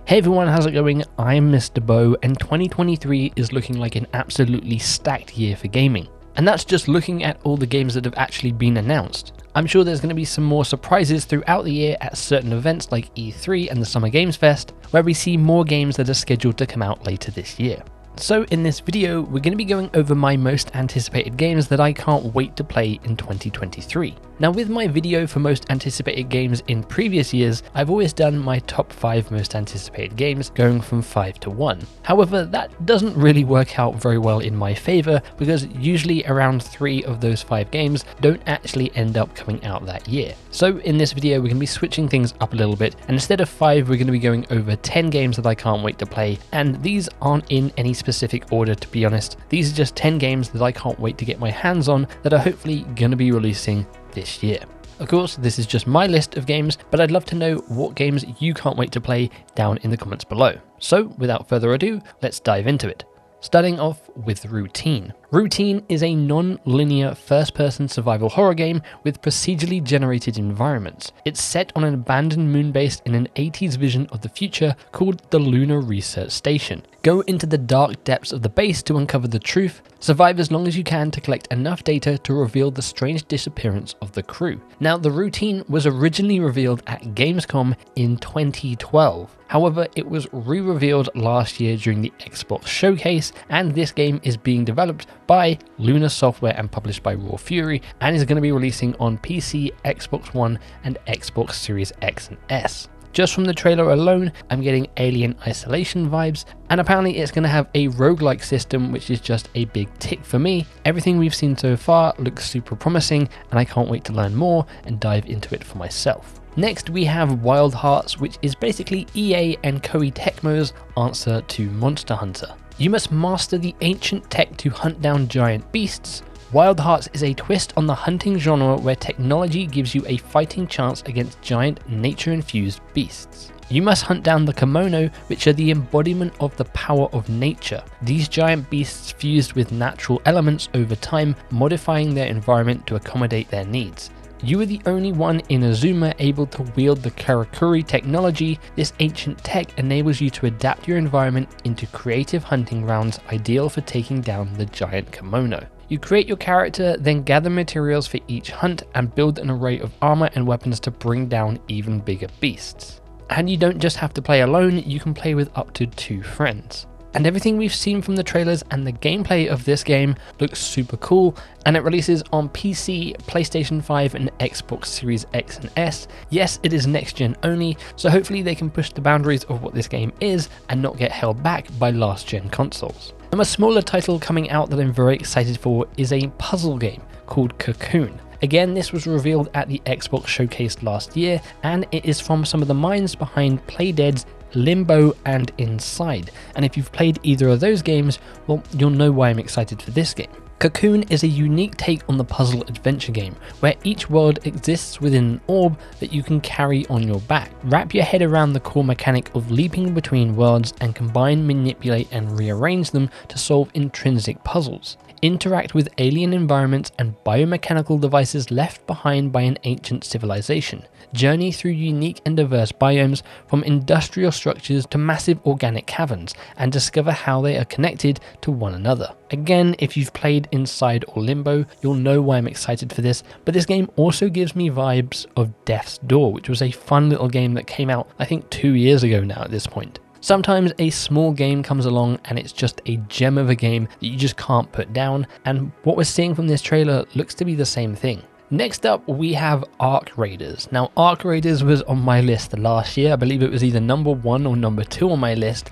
Hey everyone, how's it going? I'm MisterBo, and 2023 is looking like an absolutely stacked year for gaming. And that's just looking at all the games that have actually been announced. I'm sure there's going to be some more surprises throughout the year at certain events like E3 and the Summer Games Fest, where we see more games that are scheduled to come out later this year. So in this video, we're going to be going over my most anticipated games that I can't wait to play in 2023. Now with my video for most anticipated games in previous years, I've always done my top 5 most anticipated games going from 5 to 1. However, that doesn't really work out very well in my favour because usually around 3 of those 5 games don't actually end up coming out that year. So in this video, we're going to be switching things up a little bit, and instead of 5, we're going to be going over 10 games that I can't wait to play, and these aren't in any specific order, to be honest. These are just 10 games that I can't wait to get my hands on that are hopefully going to be releasing this year. Of course, this is just my list of games, but I'd love to know what games you can't wait to play down in the comments below. So without further ado, let's dive into it. Starting off with Routine. Routine is a non-linear first-person survival horror game with procedurally generated environments. It's set on an abandoned moon base in an 80s vision of the future called the Lunar Research Station. Go into the dark depths of the base to uncover the truth, survive as long as you can to collect enough data to reveal the strange disappearance of the crew. Now, the Routine was originally revealed at Gamescom in 2012. However, it was re-revealed last year during the Xbox showcase, and this game is being developed by Lunar Software and published by Raw Fury, and is going to be releasing on PC, Xbox One, and Xbox Series X and S. Just from the trailer alone, I'm getting Alien Isolation vibes, and apparently it's going to have a roguelike system, which is just a big tick for me. Everything we've seen so far looks super promising, and I can't wait to learn more and dive into it for myself. Next, we have Wild Hearts, which is basically EA and Koei Tecmo's answer to Monster Hunter. You must master the ancient tech to hunt down giant beasts. Wild Hearts is a twist on the hunting genre where technology gives you a fighting chance against giant nature-infused beasts. You must hunt down the kimono, which are the embodiment of the power of nature. These giant beasts fused with natural elements over time, modifying their environment to accommodate their needs. You are the only one in Azuma able to wield the Karakuri technology. This ancient tech enables you to adapt your environment into creative hunting grounds ideal for taking down the giant kimono. You create your character, then gather materials for each hunt and build an array of armor and weapons to bring down even bigger beasts. And you don't just have to play alone, you can play with up to 2 friends. And everything we've seen from the trailers and the gameplay of this game looks super cool, and it releases on PC, PlayStation 5 and Xbox Series X and S. Yes, it is next gen only, so hopefully they can push the boundaries of what this game is and not get held back by last gen consoles. And a smaller title coming out that I'm very excited for is a puzzle game called Cocoon. Again, this was revealed at the Xbox showcase last year, and it is from some of the minds behind Playdead's Limbo and Inside, and if you've played either of those games, well, you'll know why I'm excited for this game. Cocoon is a unique take on the puzzle adventure game, where each world exists within an orb that you can carry on your back. Wrap your head around the core mechanic of leaping between worlds and combine, manipulate and rearrange them to solve intrinsic puzzles. Interact with alien environments and biomechanical devices left behind by an ancient civilization. Journey through unique and diverse biomes, from industrial structures to massive organic caverns, and discover how they are connected to one another. Again, if you've played Inside or Limbo, you'll know why I'm excited for this, but this game also gives me vibes of Death's Door, which was a fun little game that came out I think 2 years ago now at this point. Sometimes a small game comes along and it's just a gem of a game that you just can't put down, and what we're seeing from this trailer looks to be the same thing. Next up, we have Arc Raiders. Now, Arc Raiders was on my list last year. I believe it was either number 1 or number 2 on my list,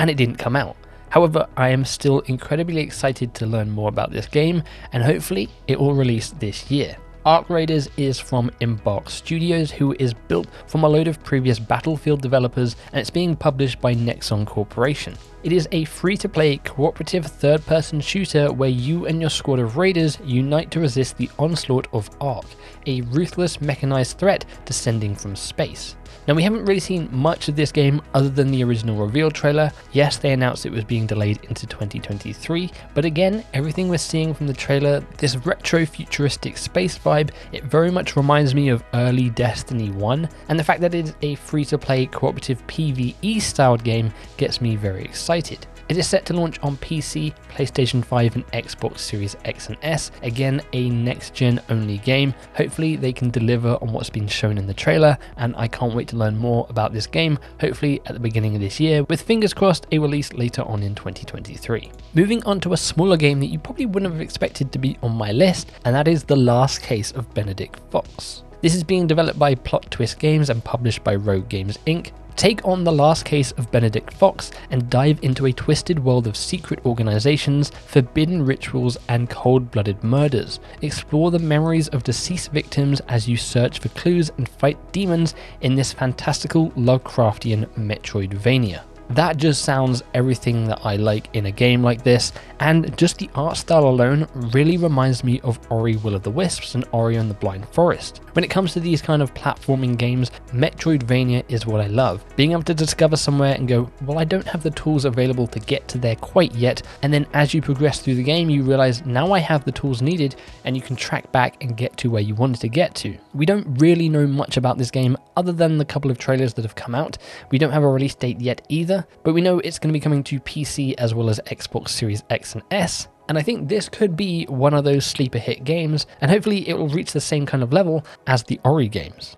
and it didn't come out. However, I am still incredibly excited to learn more about this game, and hopefully it will release this year. Arc Raiders is from Embark Studios, who is built from a load of previous Battlefield developers, and it's being published by Nexon Corporation. It is a free-to-play cooperative third-person shooter where you and your squad of raiders unite to resist the onslaught of Arc, a ruthless mechanized threat descending from space. Now, we haven't really seen much of this game other than the original reveal trailer. Yes, they announced it was being delayed into 2023, but again, everything we're seeing from the trailer, this retro futuristic space vibe, it very much reminds me of early Destiny 1, and the fact that it is a free-to-play cooperative PvE styled game gets me very excited. It is set to launch on PC, PlayStation 5 and Xbox Series X and S, again a next-gen only game. Hopefully they can deliver on what's been shown in the trailer, and I can't wait to learn more about this game, hopefully at the beginning of this year, with fingers crossed a release later on in 2023. Moving on to a smaller game that you probably wouldn't have expected to be on my list, and that is The Last Case of Benedict Fox. This is being developed by Plot Twist Games and published by Rogue Games Inc. Take on The Last Case of Benedict Fox and dive into a twisted world of secret organizations, forbidden rituals, and cold-blooded murders. Explore the memories of deceased victims as you search for clues and fight demons in this fantastical Lovecraftian Metroidvania. That just sounds everything that I like in a game like this, and just the art style alone really reminds me of Ori Will of the Wisps and Ori and the Blind Forest. When it comes to these kind of platforming games, Metroidvania is what I love. Being able to discover somewhere and go, well, I don't have the tools available to get to there quite yet, and then as you progress through the game you realize now I have the tools needed and you can track back and get to where you wanted to get to. We don't really know much about this game other than the couple of trailers that have come out. We don't have a release date yet either, but we know it's going to be coming to PC as well as Xbox Series X and S, and I think this could be one of those sleeper hit games, and hopefully it will reach the same kind of level as the Ori games.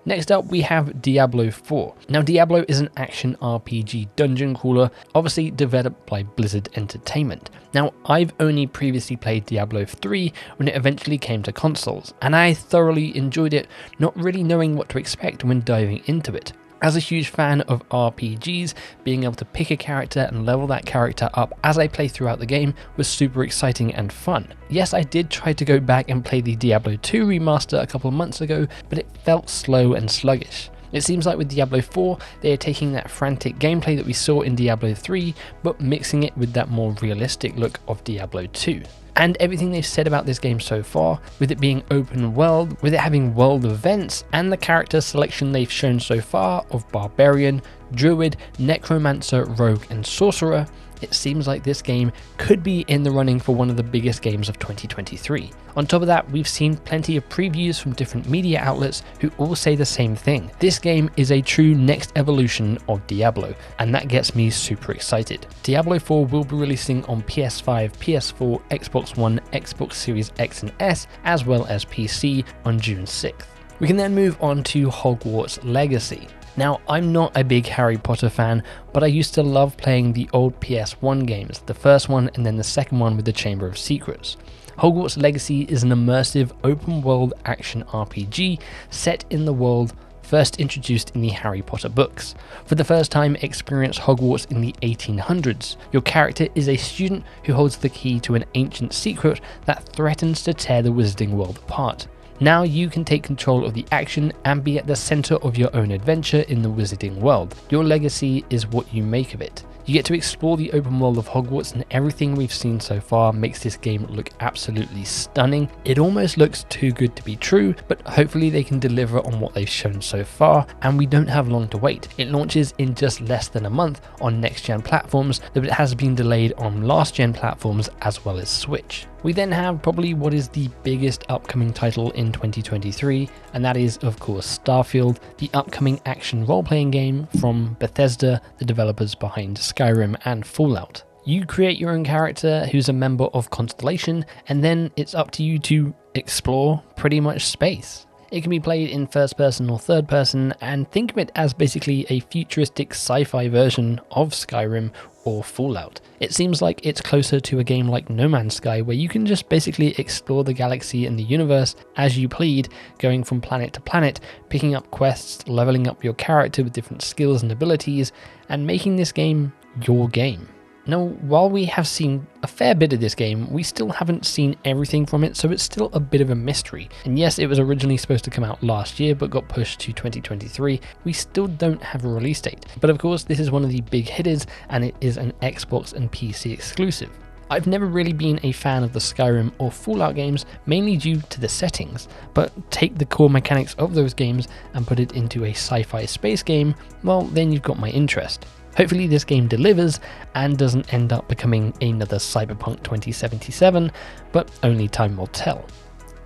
Next up we have Diablo 4. Now Diablo is an action RPG dungeon crawler, obviously developed by Blizzard Entertainment. Now I've only previously played Diablo 3 when it eventually came to consoles, and I thoroughly enjoyed it, not really knowing what to expect when diving into it. As a huge fan of RPGs, being able to pick a character and level that character up as I play throughout the game was super exciting and fun. Yes, I did try to go back and play the Diablo 2 remaster a couple of months ago, but it felt slow and sluggish. It seems like with Diablo 4, they are taking that frantic gameplay that we saw in Diablo 3, but mixing it with that more realistic look of Diablo 2. And everything they've said about this game so far, with it being open world, with it having world events, and the character selection they've shown so far of Barbarian, Druid, Necromancer, Rogue and Sorcerer, it seems like this game could be in the running for one of the biggest games of 2023. On top of that, we've seen plenty of previews from different media outlets who all say the same thing. This game is a true next evolution of Diablo, and that gets me super excited. Diablo 4 will be releasing on PS5, PS4, Xbox One, Xbox Series X and S, as well as PC on June 6th. We can then move on to Hogwarts Legacy. Now, I'm not a big Harry Potter fan, but I used to love playing the old PS1 games, the first one and then the second one with the Chamber of Secrets. Hogwarts Legacy is an immersive open-world action RPG set in the world first introduced in the Harry Potter books. For the first time, experience Hogwarts in the 1800s. Your character is a student who holds the key to an ancient secret that threatens to tear the wizarding world apart. Now you can take control of the action and be at the center of your own adventure in the wizarding world. Your legacy is what you make of it. You get to explore the open world of Hogwarts, and everything we've seen so far makes this game look absolutely stunning. It almost looks too good to be true, but hopefully they can deliver on what they've shown so far, and we don't have long to wait. It launches in just less than a month on next-gen platforms, though it has been delayed on last-gen platforms as well as Switch. We then have probably what is the biggest upcoming title in 2023, and that is of course Starfield, the upcoming action role-playing game from Bethesda, the developers behind Skyrim and Fallout. You create your own character who's a member of Constellation, and then it's up to you to explore pretty much space. It can be played in first person or third person, and think of it as basically a futuristic sci-fi version of Skyrim or Fallout. It seems like it's closer to a game like No Man's Sky, where you can just basically explore the galaxy and the universe as you please, going from planet to planet, picking up quests, leveling up your character with different skills and abilities, and making this game your game. Now, while we have seen a fair bit of this game, we still haven't seen everything from it, so it's still a bit of a mystery. And yes, it was originally supposed to come out last year, but got pushed to 2023. We still don't have a release date. But of course, this is one of the big hitters, and it is an Xbox and PC exclusive. I've never really been a fan of the Skyrim or Fallout games, mainly due to the settings, but take the core mechanics of those games and put it into a sci-fi space game, well then you've got my interest. Hopefully this game delivers and doesn't end up becoming another Cyberpunk 2077, but only time will tell.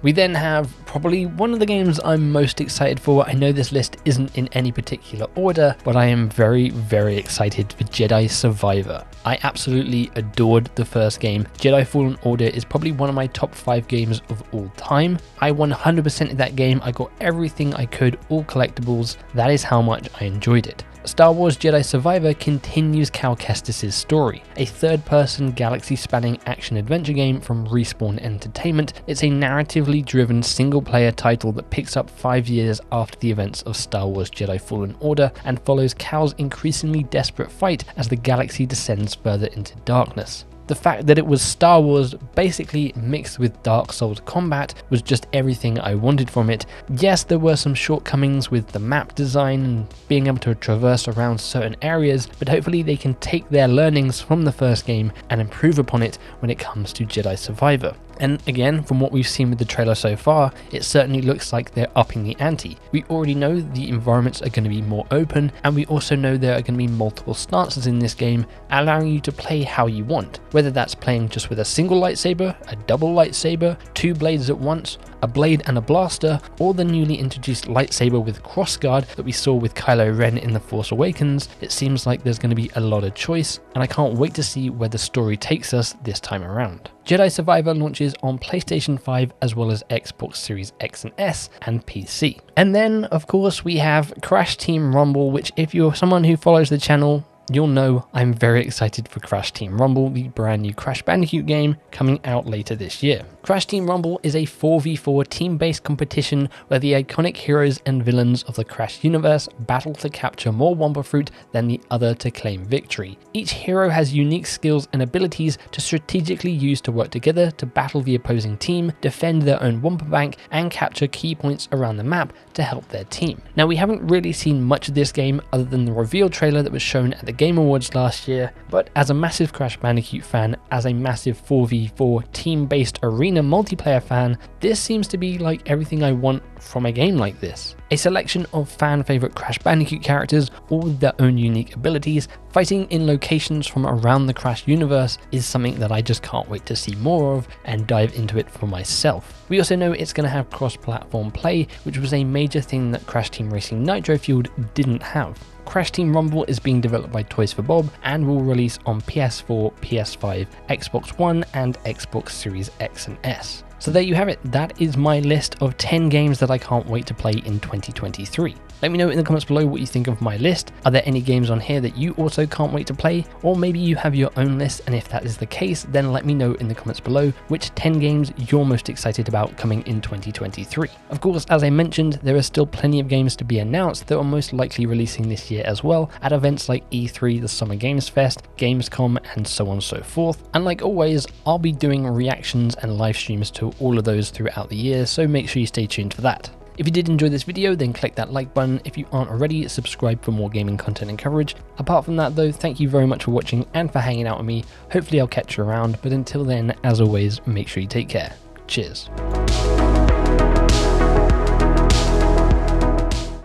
We then have probably one of the games I'm most excited for. I know this list isn't in any particular order, but I am very, very excited for Jedi Survivor. I absolutely adored the first game. Jedi Fallen Order is probably one of my top 5 games of all time. I 100% of that game. I got everything I could, all collectibles. That is how much I enjoyed it. Star Wars Jedi Survivor continues Cal Kestis' story, a third-person galaxy-spanning action-adventure game from Respawn Entertainment. It's a narratively driven single-player title that picks up 5 years after the events of Star Wars Jedi Fallen Order and follows Cal's increasingly desperate fight as the galaxy descends further into darkness. The fact that it was Star Wars basically mixed with Dark Souls combat was just everything I wanted from it. Yes, there were some shortcomings with the map design and being able to traverse around certain areas, but hopefully they can take their learnings from the first game and improve upon it when it comes to Jedi Survivor. And again, from what we've seen with the trailer so far, it certainly looks like they're upping the ante. We already know the environments are going to be more open, and we also know there are going to be multiple stances in this game, allowing you to play how you want. Whether that's playing just with a single lightsaber, a double lightsaber, 2 blades at once, a blade and a blaster, or the newly introduced lightsaber with crossguard that we saw with Kylo Ren in The Force Awakens, it seems like there's going to be a lot of choice, and I can't wait to see where the story takes us this time around. Jedi Survivor launches on PlayStation 5 as well as Xbox Series X and S and PC. And then, of course, we have Crash Team Rumble, which if you're someone who follows the channel, you'll know I'm very excited for Crash Team Rumble, the brand new Crash Bandicoot game coming out later this year. Crash Team Rumble is a 4v4 team-based competition where the iconic heroes and villains of the Crash universe battle to capture more Wumpa Fruit than the other to claim victory. Each hero has unique skills and abilities to strategically use to work together to battle the opposing team, defend their own Wumpa Bank, and capture key points around the map to help their team. Now, we haven't really seen much of this game other than the reveal trailer that was shown at the Game Awards last year, but as a massive Crash Bandicoot fan, as a massive 4v4 team-based arena multiplayer fan, this seems to be like everything I want from a game like this. A selection of fan favourite Crash Bandicoot characters, all with their own unique abilities, fighting in locations from around the Crash universe is something that I just can't wait to see more of and dive into it for myself. We also know it's going to have cross-platform play, which was a major thing that Crash Team Racing Nitro Fueled didn't have. Crash Team Rumble is being developed by Toys for Bob and will release on PS4, PS5, Xbox One and Xbox Series X and S. So there you have it, that is my list of 10 games that I can't wait to play in 2023. Let me know in the comments below what you think of my list. Are there any games on here that you also can't wait to play? Or maybe you have your own list, and if that is the case, then let me know in the comments below which 10 games you're most excited about coming in 2023. Of course, as I mentioned, there are still plenty of games to be announced that are most likely releasing this year as well at events like E3, the Summer Games Fest, Gamescom, and so on and so forth. And like always, I'll be doing reactions and live streams to all of those throughout the year, so make sure you stay tuned for that. If you did enjoy this video, then click that like button. If you aren't already, subscribe for more gaming content and coverage. Apart from that though, thank you very much for watching and for hanging out with me. Hopefully I'll catch you around, but until then, as always, make sure you take care. Cheers.